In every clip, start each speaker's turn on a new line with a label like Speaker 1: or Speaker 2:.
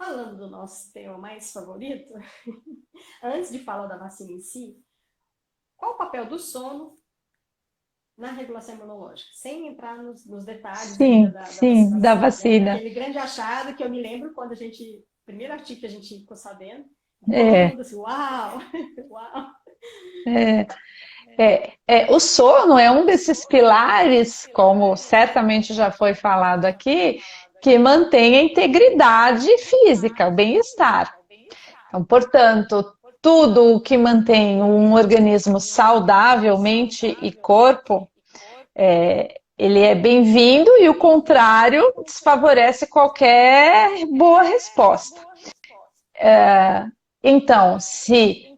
Speaker 1: falando do nosso tema mais favorito, antes de falar da vacina em si, qual o papel do sono na regulação imunológica? Sem entrar nos detalhes ainda
Speaker 2: Sim,
Speaker 1: da
Speaker 2: sim, da
Speaker 1: vacinação, né?
Speaker 2: vacina.
Speaker 1: Daquele grande achado que eu me lembro quando a gente, primeiro artigo que a gente ficou sabendo, todo
Speaker 2: É,
Speaker 1: mundo assim, uau, uau.
Speaker 2: é, o sono é um desses pilares, como certamente já foi falado aqui, que mantém a integridade física, o bem-estar. Então, portanto, tudo o que mantém um organismo saudável, mente e corpo, ele é bem-vindo e o contrário desfavorece qualquer boa resposta. Então, se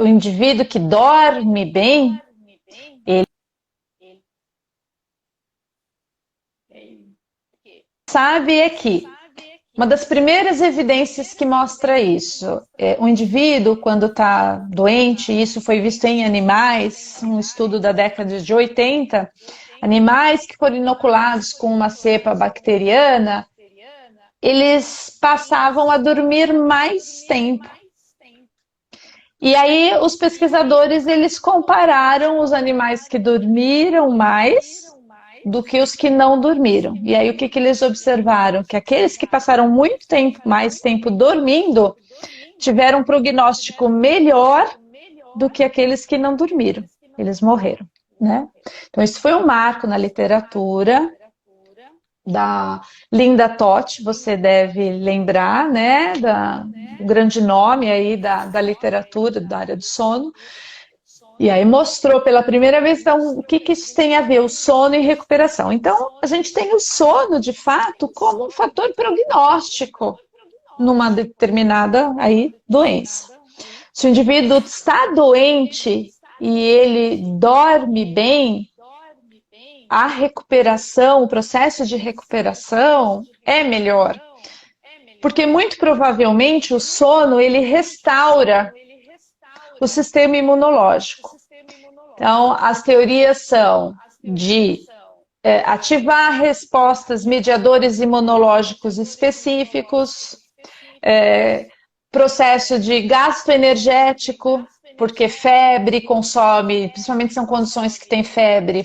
Speaker 2: o indivíduo que dorme bem, ele sabe é que uma das primeiras evidências que mostra isso é o indivíduo, quando está doente, isso foi visto em animais, um estudo da década de 80, animais que foram inoculados com uma cepa bacteriana, eles passavam a dormir mais tempo. E aí os pesquisadores eles compararam os animais que dormiram mais do que os que não dormiram. E aí o que eles observaram? Que aqueles que passaram muito tempo, mais tempo dormindo, tiveram um prognóstico melhor do que aqueles que não dormiram. Eles morreram, né? Então isso foi um marco na literatura da Linda Toth, você deve lembrar, né, o grande nome aí da literatura da área do sono. E aí mostrou pela primeira vez então, o que isso tem a ver, o sono e recuperação. Então, a gente tem o sono, de fato, como um fator prognóstico numa determinada aí, doença. Se o indivíduo está doente e ele dorme bem, a recuperação, o processo de recuperação é melhor. Porque muito provavelmente o sono ele restaura o sistema imunológico. Então, as teorias são de ativar respostas, mediadores imunológicos específicos, processo de gasto energético, porque febre consome, principalmente são condições que tem febre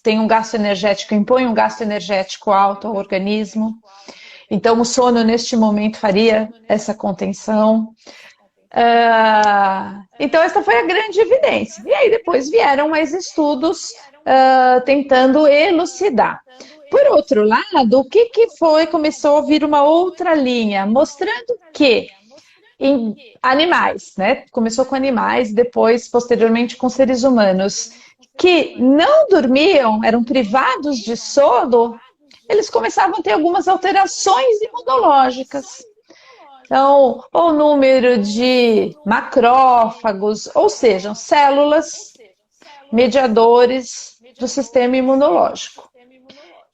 Speaker 2: tem um gasto energético, impõe um gasto energético alto ao organismo. Então, o sono, neste momento, faria essa contenção. Então, essa foi a grande evidência. E aí, depois vieram mais estudos tentando elucidar. Por outro lado, o que foi? Começou a vir uma outra linha, mostrando que em animais, né? Começou com animais, depois, posteriormente, com seres humanos, que não dormiam, eram privados de sono, eles começavam a ter algumas alterações imunológicas. Então, o número de macrófagos, ou sejam, células mediadores do sistema imunológico.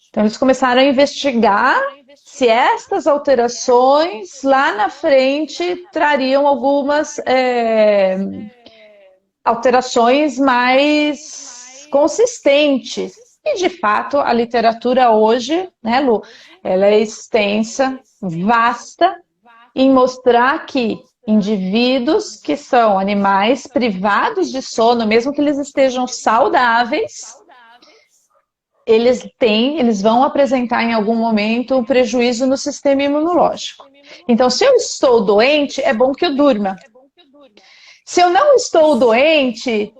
Speaker 2: Então, eles começaram a investigar se estas alterações lá na frente trariam algumas alterações mais consistentes. E, de fato, a literatura hoje, né, Lu, ela é extensa, vasta, em mostrar que indivíduos que são animais privados de sono, mesmo que eles estejam saudáveis, eles vão apresentar em algum momento um prejuízo no sistema imunológico. Então, se eu estou doente, é bom que eu durma. Se eu não estou doente,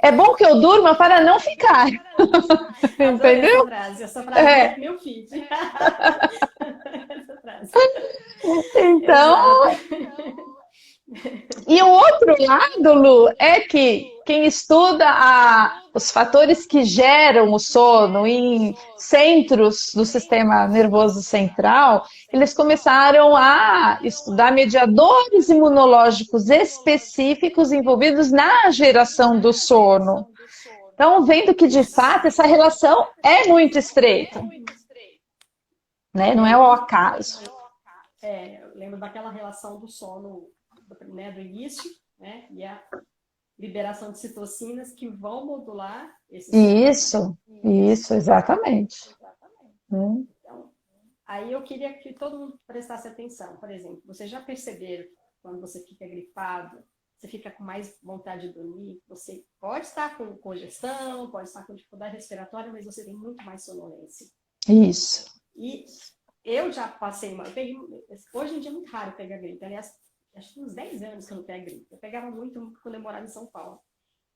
Speaker 2: é bom que eu durma para não ficar.
Speaker 1: Adorei
Speaker 2: Entendeu?
Speaker 1: essa frase vai
Speaker 2: É.
Speaker 1: pro meu feed. Essa frase.
Speaker 2: Então,
Speaker 1: Exato.
Speaker 2: e o outro lado, Lu, é que quem estuda os fatores que geram o sono em centros do sistema nervoso central, eles começaram a estudar mediadores imunológicos específicos envolvidos na geração do sono. Então, vendo que de fato essa relação é muito estreita, né? Não é
Speaker 1: Eu
Speaker 2: o
Speaker 1: lembro,
Speaker 2: acaso.
Speaker 1: eu lembro daquela relação do sono, né, do início, né, e a liberação de citocinas que vão modular esse sono.
Speaker 2: Isso, exatamente.
Speaker 1: Então, Aí eu queria que todo mundo prestasse atenção. Por exemplo, vocês já perceberam que quando você fica gripado, você fica com mais vontade de dormir? Você pode estar com congestão, pode estar com dificuldade respiratória, mas você tem muito mais sonolência.
Speaker 2: Isso.
Speaker 1: E eu já passei hoje em dia é muito raro pegar gripe. Aliás, acho que uns 10 anos que eu não pego gripe. Eu pegava muito quando eu morava em São Paulo.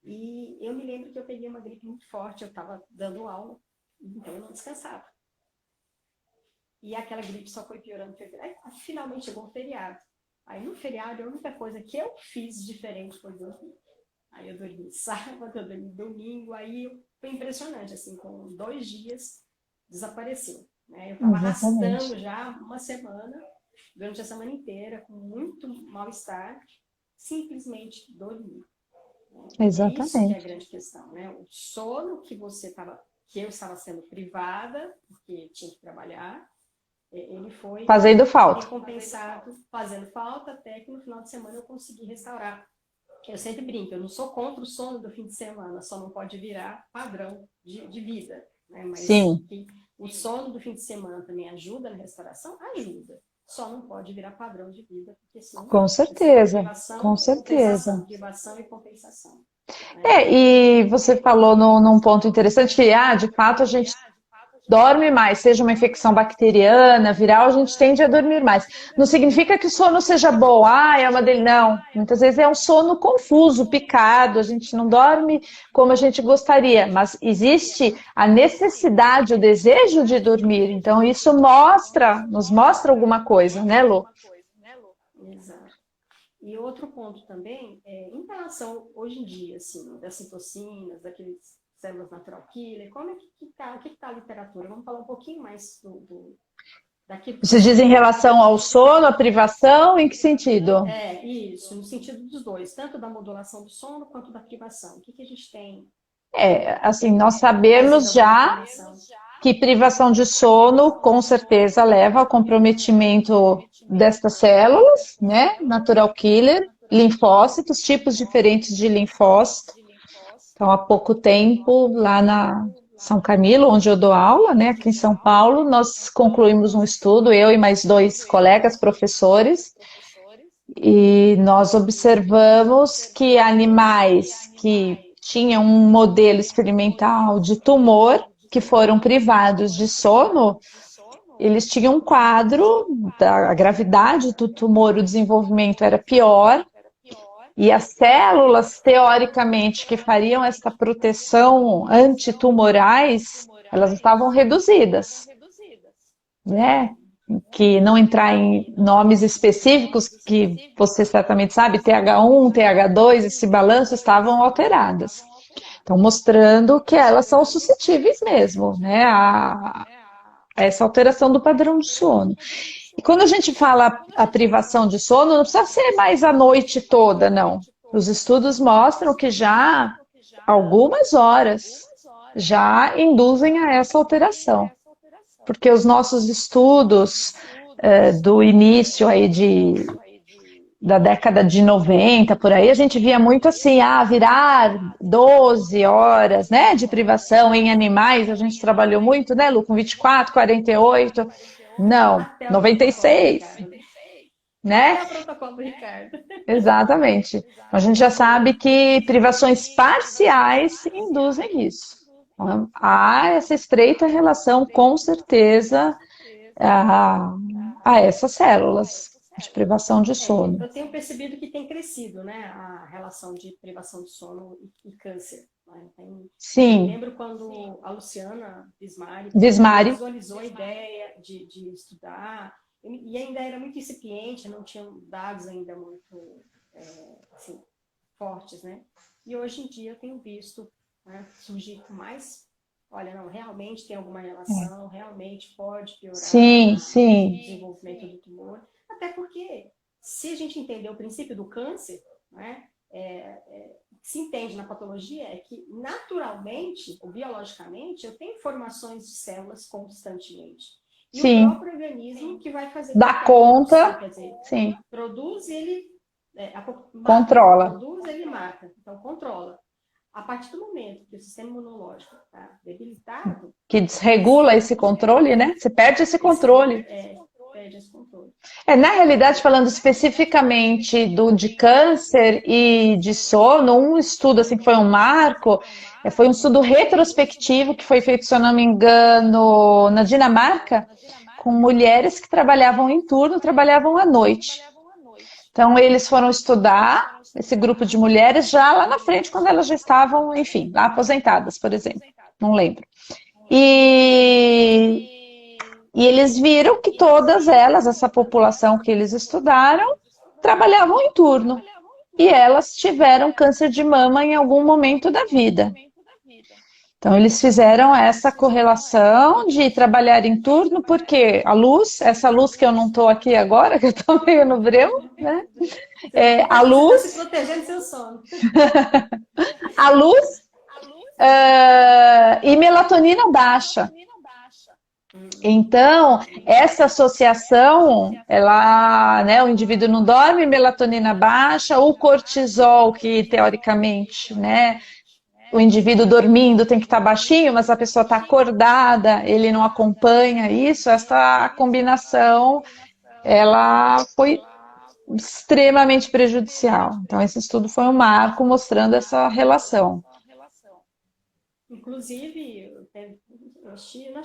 Speaker 1: E eu me lembro que eu peguei uma gripe muito forte, eu estava dando aula, então eu não descansava. E aquela gripe só foi piorando. Aí, finalmente chegou o feriado. Aí no feriado, a única coisa que eu fiz diferente foi dormir. Aí eu dormi sábado, eu dormi domingo, aí foi impressionante, assim, com 2 dias desapareceu. Né? Eu estava arrastando já uma semana, durante a semana inteira, com muito mal-estar, simplesmente dormir.
Speaker 2: Exatamente.
Speaker 1: Isso que é a grande questão, né? O sono que eu estava sendo privada, porque tinha que trabalhar, ele foi
Speaker 2: fazendo falta.
Speaker 1: recompensado, fazendo falta, até que no final de semana eu consegui restaurar. Eu sempre brinco, eu não sou contra o sono do fim de semana, só não pode virar padrão de vida. Né? Mas
Speaker 2: Sim.
Speaker 1: que o sono do fim de semana também ajuda na restauração? Ajuda. Só não pode virar padrão de vida, porque senão
Speaker 2: Com certeza, com certeza.
Speaker 1: Privação e compensação. Né?
Speaker 2: E você falou num ponto interessante que, de fato, a gente dorme mais, seja uma infecção bacteriana, viral, a gente tende a dormir mais. Não significa que o sono seja bom, é uma dele. Não, muitas vezes é um sono confuso, picado, a gente não dorme como a gente gostaria, mas existe a necessidade, o desejo de dormir. Então, isso nos mostra alguma coisa, né, Lu?
Speaker 1: Exato. E outro ponto também, em relação, hoje em dia, assim, das citocinas, daqueles células natural killer, como é que está a literatura? Vamos falar um pouquinho mais daquilo que
Speaker 2: Você diz em relação ao sono, à privação, em que sentido?
Speaker 1: Isso, no sentido dos dois, tanto da modulação do sono quanto da privação. O que a gente tem?
Speaker 2: Assim, nós sabemos já que privação de sono, com certeza, leva ao comprometimento destas células, né? Natural killer, linfócitos, tipos diferentes de linfócitos. Então, há pouco tempo, lá na São Camilo, onde eu dou aula, né, aqui em São Paulo, nós concluímos um estudo, eu e mais 2 colegas professores, e nós observamos que animais que tinham um modelo experimental de tumor, que foram privados de sono, eles tinham um quadro da gravidade do tumor, o desenvolvimento era pior, e as células, teoricamente, que fariam essa proteção antitumorais, elas estavam reduzidas, né? Que não entrar em nomes específicos, que você certamente sabe, TH1, TH2, esse balanço estavam alteradas. Então, mostrando que elas são suscetíveis mesmo, né, a essa alteração do padrão de sono. E quando a gente fala a privação de sono, não precisa ser mais a noite toda, não. Os estudos mostram que já algumas horas já induzem a essa alteração. Porque os nossos estudos do início aí da década de 90, por aí, a gente via muito assim, virar 12 horas, né, de privação em animais, a gente trabalhou muito, né, Lu, com 24, 48, não, 96, né?
Speaker 1: É o protocolo do Ricardo.
Speaker 2: Exatamente. A gente já sabe que privações parciais induzem isso. Há essa estreita relação, com certeza, a essas células de privação de sono.
Speaker 1: Eu tenho percebido que tem crescido, né, a relação de privação de sono e câncer. Né?
Speaker 2: Sim.
Speaker 1: Eu lembro quando a Luciana Bismari visualizou a ideia de estudar, e ainda era muito incipiente, não tinham dados ainda muito assim, fortes, né? E hoje em dia eu tenho visto, né, surgir mais, olha, não, realmente tem alguma relação, realmente pode piorar o desenvolvimento do tumor, até porque se a gente entender o princípio do câncer, né, se entende na patologia é que naturalmente ou biologicamente eu tenho formações de células constantemente. E o próprio organismo que vai fazer...
Speaker 2: Dá conta,
Speaker 1: quer dizer,
Speaker 2: sim.
Speaker 1: Produz, ele...
Speaker 2: controla.
Speaker 1: Produz, ele mata. Então, controla. A partir do momento que o sistema imunológico está debilitado,
Speaker 2: Que desregula esse controle, né? Você perde esse controle.
Speaker 1: perde esse controle.
Speaker 2: Na realidade, falando especificamente de câncer e de sono, um estudo assim que foi um marco, foi um estudo retrospectivo que foi feito, se eu não me engano, na Dinamarca, com mulheres que trabalhavam em turno, trabalhavam à noite. Então, eles foram estudar esse grupo de mulheres já lá na frente, quando elas já estavam, enfim, lá aposentadas, por exemplo. Não lembro. E eles viram que todas elas, essa população que eles estudaram, trabalhavam em turno. E elas tiveram câncer de mama em algum momento da vida. Então, eles fizeram essa correlação de trabalhar em turno, porque a luz, essa luz que eu não estou aqui agora, que eu estou meio no breu, né? A
Speaker 1: Você está se
Speaker 2: luz,
Speaker 1: protegendo do seu sono.
Speaker 2: a luz e melatonina baixa. Então, essa associação, ela, né, o indivíduo não dorme, melatonina baixa, o cortisol, que teoricamente, né, o indivíduo dormindo tem que estar baixinho, mas a pessoa está acordada, ele não acompanha isso, essa combinação, ela foi extremamente prejudicial. Então, esse estudo foi um marco mostrando essa relação.
Speaker 1: Inclusive, eu assisti na